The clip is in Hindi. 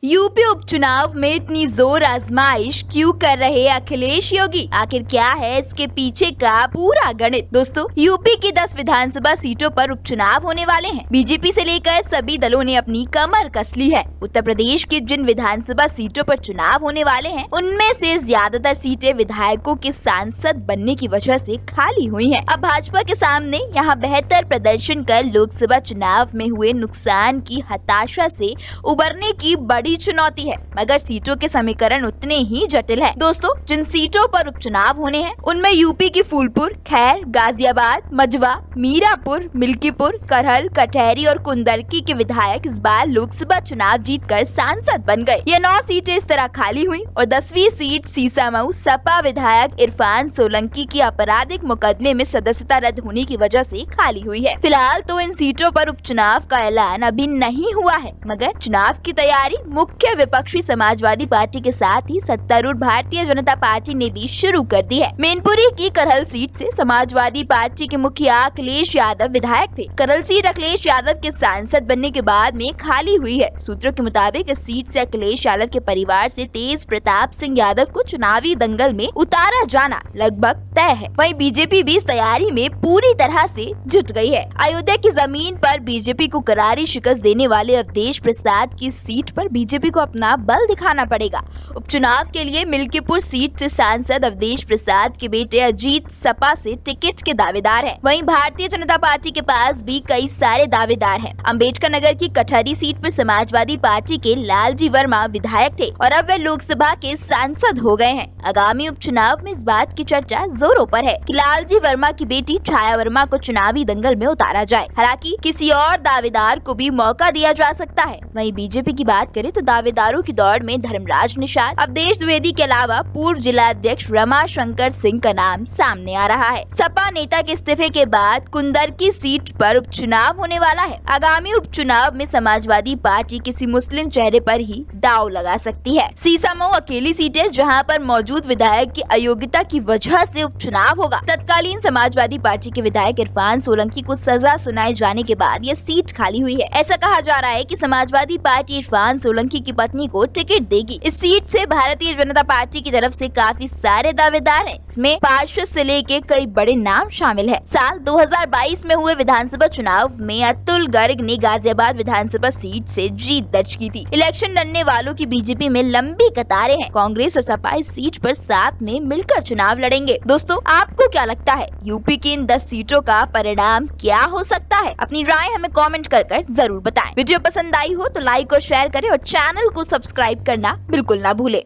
यूपी उपचुनाव में इतनी जोर आजमाइश क्यों कर रहे अखिलेश योगी? आखिर क्या है इसके पीछे का पूरा गणित? दोस्तों, यूपी की 10 विधानसभा सीटों पर उपचुनाव होने वाले हैं। बीजेपी से लेकर सभी दलों ने अपनी कमर कस ली है। उत्तर प्रदेश की जिन विधानसभा सीटों पर चुनाव होने वाले हैं, उनमें से ज्यादातर सीटें विधायकों के सांसद बनने की वजह से खाली हुई हैं। अब भाजपा के सामने यहाँ बेहतर प्रदर्शन कर लोकसभा चुनाव में हुए नुकसान की हताशा से उबरने की बड़ी चुनौती है, मगर सीटों के समीकरण उतने ही जटिल है। दोस्तों, जिन सीटों पर उपचुनाव होने हैं, उनमें यूपी की फूलपुर, खैर, गाजियाबाद, मजवा, मीरापुर, मिल्कीपुर, करहल, कटहरी और कुंदरकी के विधायक इस बार लोकसभा चुनाव जीतकर सांसद बन गए। ये 9 सीटें इस तरह खाली हुई और 10वीं सीट सीसामऊ सपा विधायक इरफान सोलंकी की आपराधिक मुकदमे में सदस्यता रद्द होने की वजह से खाली हुई है। फिलहाल तो इन सीटों पर उपचुनाव का ऐलान अभी नहीं हुआ है, मगर चुनाव की तैयारी मुख्य विपक्षी समाजवादी पार्टी के साथ ही सत्तारूढ़ भारतीय जनता पार्टी ने भी शुरू कर दी है। मैनपुरी की करहल सीट से समाजवादी पार्टी के मुखिया अखिलेश यादव विधायक थे। करहल सीट अखिलेश यादव के सांसद बनने के बाद में खाली हुई है। सूत्रों के मुताबिक इस सीट से अखिलेश यादव के परिवार से तेज प्रताप सिंह यादव को चुनावी दंगल में उतारा जाना लगभग तय है। वहीं बीजेपी भी इस तैयारी में पूरी तरह से जुट गई है। अयोध्या की जमीन पर बीजेपी को करारी शिकस्त देने वाले अवधेश प्रसाद की सीट पर बीजेपी को अपना बल दिखाना पड़ेगा। उपचुनाव के लिए मिल्कीपुर सीट से सांसद अवधेश प्रसाद के बेटे अजीत सपा से टिकट के दावेदार हैं। वहीं भारतीय जनता पार्टी के पास भी कई सारे दावेदार हैं। अंबेडकर नगर की कटहरी सीट पर समाजवादी पार्टी के लालजी वर्मा विधायक थे और अब वे लोकसभा के सांसद हो गए हैं। आगामी उपचुनाव में इस बात की चर्चा जोरों पर है कि लालजी वर्मा की बेटी छाया वर्मा को चुनावी दंगल में उतारा जाए। हालांकि किसी और दावेदार को भी मौका दिया जा सकता है। वहीं बीजेपी की बात करें तो दावेदारों की दौड़ में धर्मराज निषाद, अवधेश द्विवेदी के अलावा पूर्व जिला अध्यक्ष रमा शंकर सिंह का नाम सामने आ रहा है। सपा नेता के इस्तीफे के बाद कुंदरकी सीट पर उपचुनाव होने वाला है। आगामी उपचुनाव में समाजवादी पार्टी किसी मुस्लिम चेहरे पर ही दांव लगा सकती है। सीसामऊ अकेली सीट है जहां पर मौजूद विधायक की अयोग्यता की वजह से उपचुनाव होगा। तत्कालीन समाजवादी पार्टी के विधायक इरफान सोलंकी को सजा सुनाए जाने के बाद यह सीट खाली हुई है। ऐसा कहा जा रहा है कि समाजवादी पार्टी इरफान सोलंकी की पत्नी को टिकट देगी। इस सीट से भारतीय जनता पार्टी की तरफ से काफी सारे दावेदार हैं। इसमें पार्षद से लेके कई बड़े नाम शामिल है। साल 2022 में हुए विधानसभा चुनाव में अतुल गर्ग ने गाजियाबाद विधानसभा सीट से जीत दर्ज की थी। इलेक्शन लड़ने वालों की बीजेपी में लंबी कतारें हैं। कांग्रेस और सपा इस सीट पर साथ में मिलकर चुनाव लड़ेंगे। दोस्तों, आपको क्या लगता है, यूपी की इन 10 सीटों का परिणाम क्या हो सकता है? अपनी राय हमें कमेंट कर जरूर बताएं। वीडियो पसंद आई हो तो लाइक और शेयर करें और चैनल को सब्सक्राइब करना बिल्कुल ना भूले।